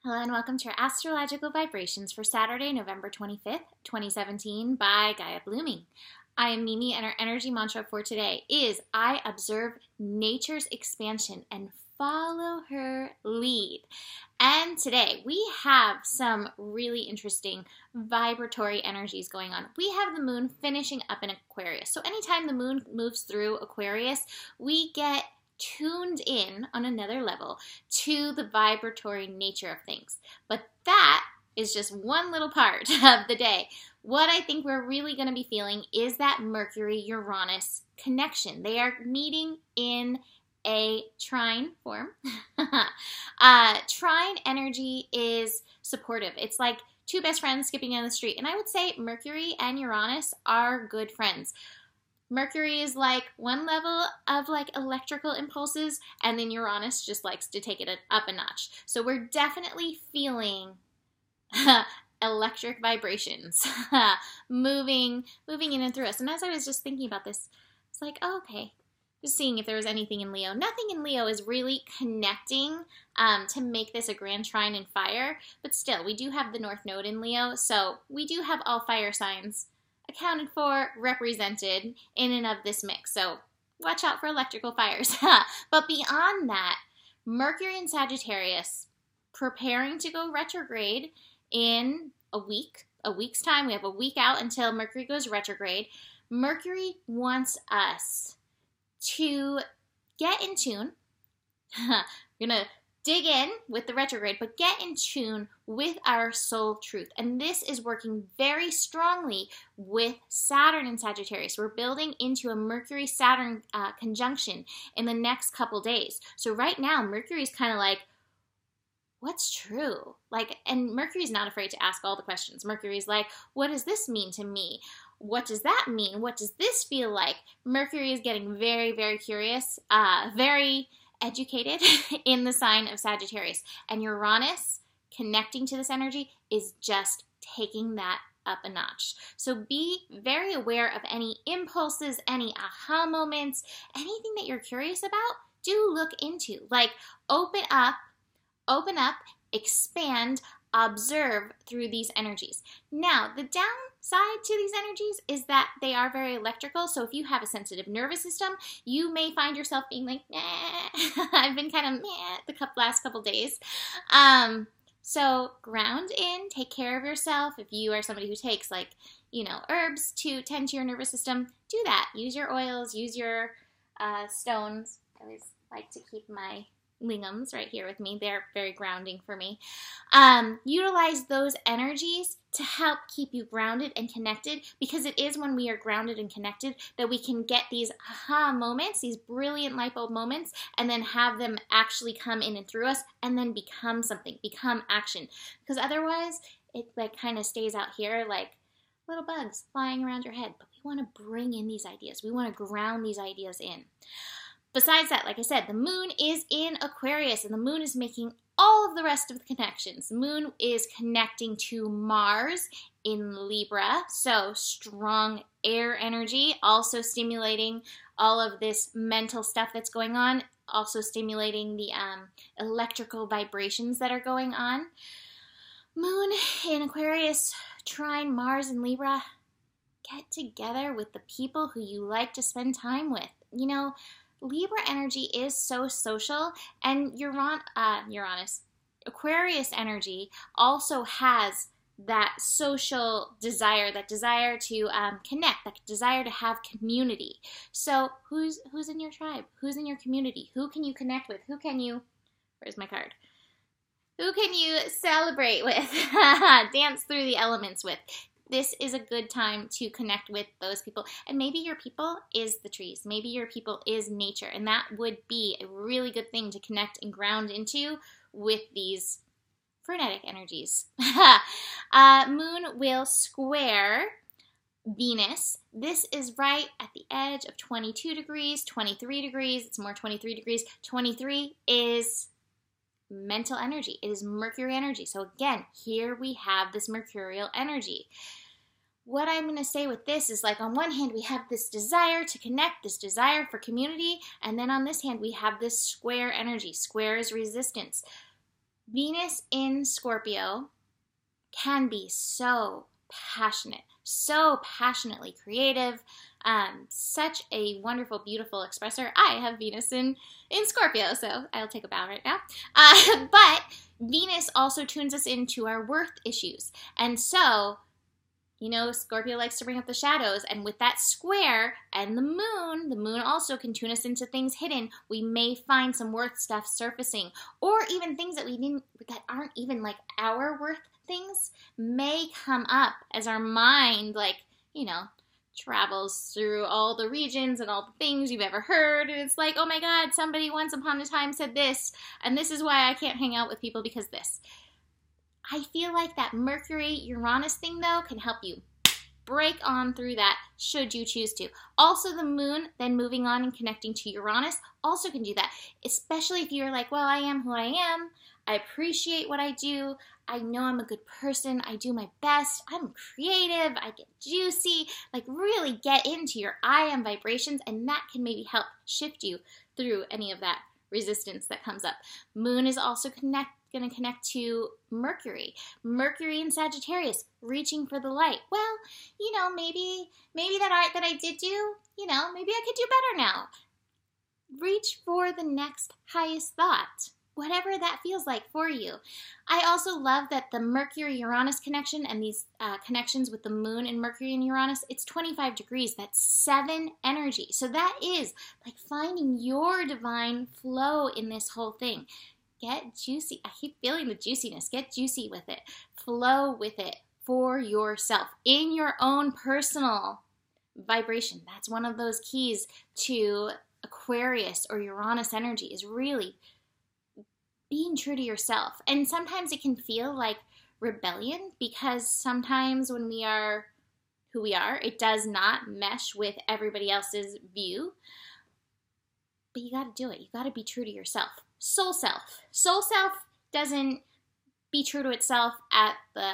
Hello and welcome to our astrological vibrations for Saturday, November 25th, 2017 by Gaia Blooming. I am Mimi and our energy mantra for today is I observe nature's expansion and follow her lead. And today we have some really interesting vibratory energies going on. We have the moon finishing up in Aquarius. So anytime the moon moves through Aquarius, we get tuned in on another level to the vibratory nature of things. But that is just one little part of the day. What I think we're really going to be feeling is that Mercury-Uranus connection. They are meeting in a trine form. Trine energy is supportive. It's like two best friends skipping down the street. And I would say Mercury and Uranus are good friends. Mercury is like one level of like electrical impulses, and then Uranus just likes to take it up a notch. So we're definitely feeling electric vibrations moving in and through us. And as I was just thinking about this, it's like, oh, okay, just seeing if there was anything in Leo. Nothing in Leo is really connecting to make this a grand trine in fire, but still, we do have the North Node in Leo, so we do have all fire signs accounted for, represented in and of this mix. So watch out for electrical fires. But beyond that, Mercury in Sagittarius preparing to go retrograde in a week's time. We have a week out until Mercury goes retrograde. Mercury wants us to get in tune. We're going to dig in with the retrograde, but get in tune with our soul truth. And this is working very strongly with Saturn in Sagittarius. We're building into a Mercury-Saturn conjunction in the next couple days. So right now, Mercury's kind of like, what's true? And Mercury's not afraid to ask all the questions. Mercury's like, what does this mean to me? What does that mean? What does this feel like? Mercury is getting very, very curious, very educated in the sign of Sagittarius. And Uranus, connecting to this energy, is just taking that up a notch. So be very aware of any impulses, any aha moments, anything that you're curious about, do look into. Like, open up, expand, observe through these energies. Now, the downside to these energies is that they are very electrical. So if you have a sensitive nervous system, you may find yourself being like, nah. I've been kind of meh the last couple days. So ground in, take care of yourself. If you are somebody who takes herbs to tend to your nervous system, do that. Use your oils, use your stones. I always like to keep my lingams right here with me. They're very grounding for me. Utilize those energies to help keep you grounded and connected, because it is when we are grounded and connected that we can get these aha moments, these brilliant light bulb moments, and then have them actually come in and through us and then become something, become action. Because otherwise it kind of stays out here like little bugs flying around your head. But we want to bring in these ideas. We want to ground these ideas in. Besides that, like I said, the moon is in Aquarius, and the moon is making all of the rest of the connections. The moon is connecting to Mars in Libra, so strong air energy, also stimulating all of this mental stuff that's going on, also stimulating the electrical vibrations that are going on. Moon in Aquarius, trine Mars in Libra. Get together with the people who you like to spend time with. You know, Libra energy is so social, and Uranus, Aquarius energy also has that social desire, that desire to connect, that desire to have community. So who's in your tribe? Who's in your community? Who can you connect with? Where's my card? Who can you celebrate with? Dance through the elements with? This is a good time to connect with those people. And maybe your people is the trees. Maybe your people is nature. And that would be a really good thing to connect and ground into with these frenetic energies. Moon will square Venus. This is right at the edge of 22 degrees, 23 degrees. It's more 23 degrees. 23 is mental energy. It is Mercury energy. So again, here we have this mercurial energy. What I'm going to say with this is, like, on one hand, we have this desire to connect, this desire for community, and then on this hand, we have this square energy. Square is resistance. Venus in Scorpio can be so passionate, so passionately creative, such a wonderful, beautiful expresser. I have Venus in Scorpio, so I'll take a bow right now. But Venus also tunes us into our worth issues. And so, you know, Scorpio likes to bring up the shadows, and with that square and the moon also can tune us into things hidden. We may find some worth stuff surfacing, or even things that that aren't even like our worth things may come up as our mind, like, you know, travels through all the regions and all the things you've ever heard, and it's like, oh my God, somebody once upon a time said this, and this is why I can't hang out with people because this. I feel like that Mercury-Uranus thing, though, can help you break on through that should you choose to. Also, the moon, then moving on and connecting to Uranus, also can do that, especially if you're like, well, I am who I am. I appreciate what I do. I know I'm a good person. I do my best. I'm creative. I get juicy. Like, really get into your I am vibrations, and that can maybe help shift you through any of that resistance that comes up. Moon is also going to connect to Mercury. Mercury in Sagittarius, reaching for the light. Well, you know, maybe that art that I did do, you know, maybe I could do better now. Reach for the next highest thought, whatever that feels like for you. I also love that the Mercury-Uranus connection and these connections with the moon and Mercury and Uranus, it's 25 degrees. That's 7 energy. So that is like finding your divine flow in this whole thing. Get juicy. I keep feeling the juiciness. Get juicy with it. Flow with it for yourself in your own personal vibration. That's one of those keys to Aquarius or Uranus energy, is really being true to yourself. And sometimes it can feel like rebellion, because sometimes when we are who we are, it does not mesh with everybody else's view. But you got to do it. You got to be true to yourself. Soul self. Soul self doesn't be true to itself at the,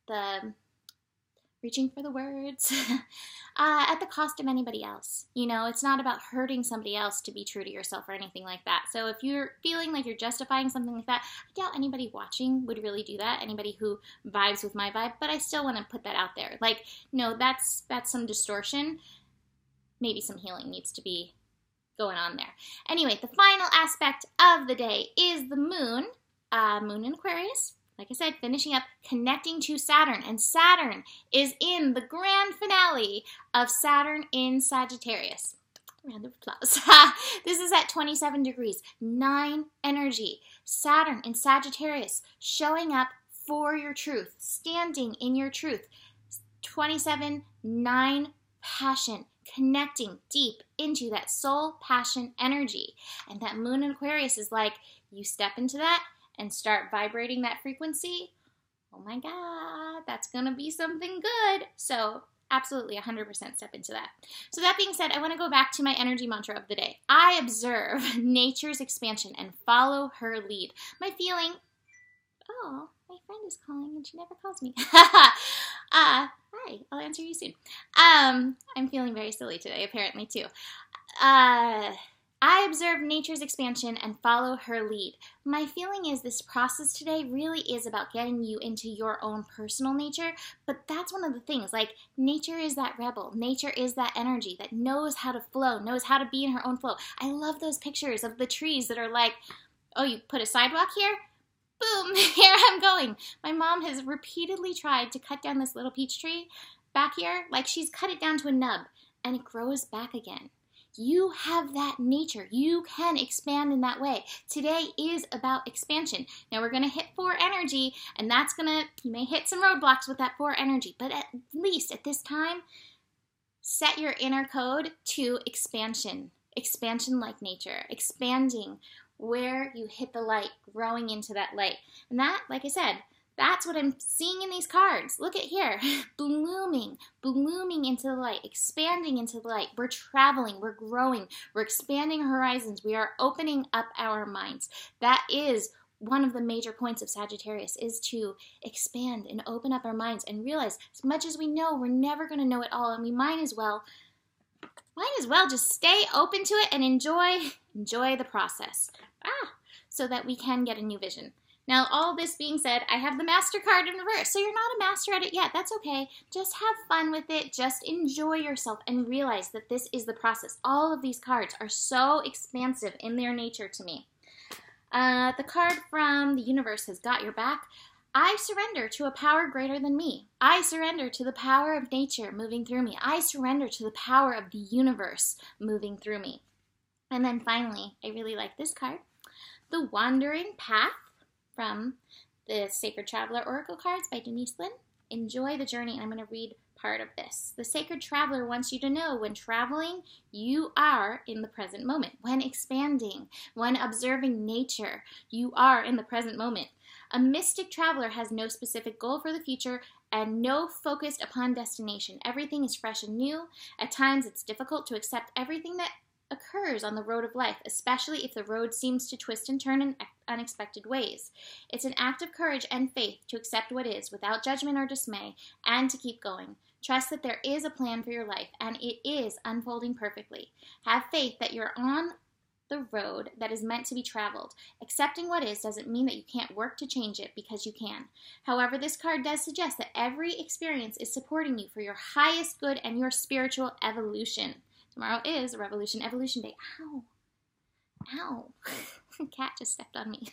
the reaching for the words, at the cost of anybody else. You know, it's not about hurting somebody else to be true to yourself or anything like that. So if you're feeling like you're justifying something like that, I doubt anybody watching would really do that, anybody who vibes with my vibe, but I still want to put that out there. Like, no, that's some distortion. Maybe some healing needs to be going on there. Anyway, the final aspect of the day is the moon, moon in Aquarius. Like I said, finishing up, connecting to Saturn. And Saturn is in the grand finale of Saturn in Sagittarius. Round of applause. This is at 27 degrees, 9 energy. Saturn in Sagittarius, showing up for your truth, standing in your truth. 27, 9 passion, connecting deep into that soul passion energy. And that moon in Aquarius is like, you step into that and start vibrating that frequency, oh my God, that's gonna be something good. So absolutely 100% step into that. So that being said, I wanna go back to my energy mantra of the day. I observe nature's expansion and follow her lead. My feeling, oh, my friend is calling and she never calls me. Hi, I'll answer you soon. I'm feeling very silly today, apparently too. I observe nature's expansion and follow her lead. My feeling is this process today really is about getting you into your own personal nature, but that's one of the things. Like, nature is that rebel. Nature is that energy that knows how to flow, knows how to be in her own flow. I love those pictures of the trees that are like, oh, you put a sidewalk here? Boom, here I'm going. My mom has repeatedly tried to cut down this little peach tree back here. Like, she's cut it down to a nub, and it grows back again. You have that nature. You can expand in that way. Today is about expansion. Now we're going to hit 4 energy, and that's going to, you may hit some roadblocks with that 4 energy, but at least at this time, set your inner code to expansion. Expansion like nature. Expanding where you hit the light, growing into that light. And that, like I said, that's what I'm seeing in these cards. Look at here. Blooming into the light, expanding into the light. We're traveling, we're growing, we're expanding horizons. We are opening up our minds. That is one of the major points of Sagittarius, is to expand and open up our minds and realize as much as we know, we're never going to know it all, and we might as well just stay open to it and enjoy the process. so that we can get a new vision. Now, all this being said, I have the Master card in reverse, so you're not a master at it yet. That's okay. Just have fun with it. Just enjoy yourself and realize that this is the process. All of these cards are so expansive in their nature to me. The card from the universe has got your back. I surrender to a power greater than me. I surrender to the power of nature moving through me. I surrender to the power of the universe moving through me. And then finally, I really like this card, the Wandering Path, from the Sacred Traveler Oracle cards by Denise Lynn. Enjoy the journey, and I'm going to read part of this. The Sacred Traveler wants you to know when traveling, you are in the present moment. When expanding, when observing nature, you are in the present moment. A mystic traveler has no specific goal for the future and no focused upon destination. Everything is fresh and new. At times, it's difficult to accept everything that occurs on the road of life, especially if the road seems to twist and turn in unexpected ways. It's an act of courage and faith to accept what is without judgment or dismay and to keep going. Trust that there is a plan for your life and it is unfolding perfectly. Have faith that you're on the road that is meant to be traveled. Accepting what is doesn't mean that you can't work to change it, because you can. However, this card does suggest that every experience is supporting you for your highest good and your spiritual evolution. Tomorrow is Revolution Evolution Day. Ow. Ow. Cat just stepped on me.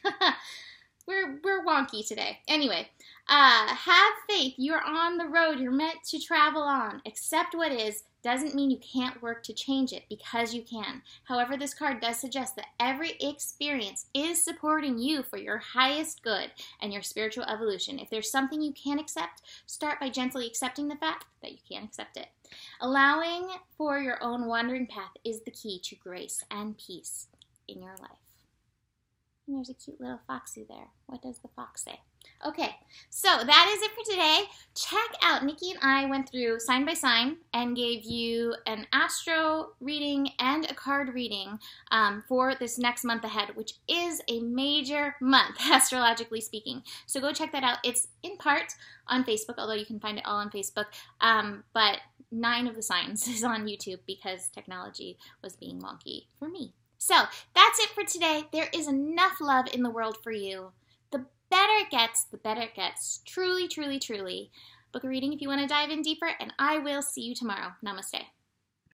We're wonky today. Anyway, have faith. You're on the road you're meant to travel on. Accept what is doesn't mean you can't work to change it, because you can. However, this card does suggest that every experience is supporting you for your highest good and your spiritual evolution. If there's something you can't accept, start by gently accepting the fact that you can't accept it. Allowing for your own wandering path is the key to grace and peace in your life. And there's a cute little foxy there. What does the fox say? Okay, so that is it for today. Check out, Nikki and I went through sign by sign and gave you an astro reading and a card reading for this next month ahead, which is a major month, astrologically speaking. So go check that out. It's in part on Facebook, although you can find it all on Facebook, but 9 of the signs is on YouTube because technology was being wonky for me. So that's it for today. There is enough love in the world for you. The better it gets, the better it gets. Truly, truly, truly. Book a reading if you want to dive in deeper, and I will see you tomorrow. Namaste.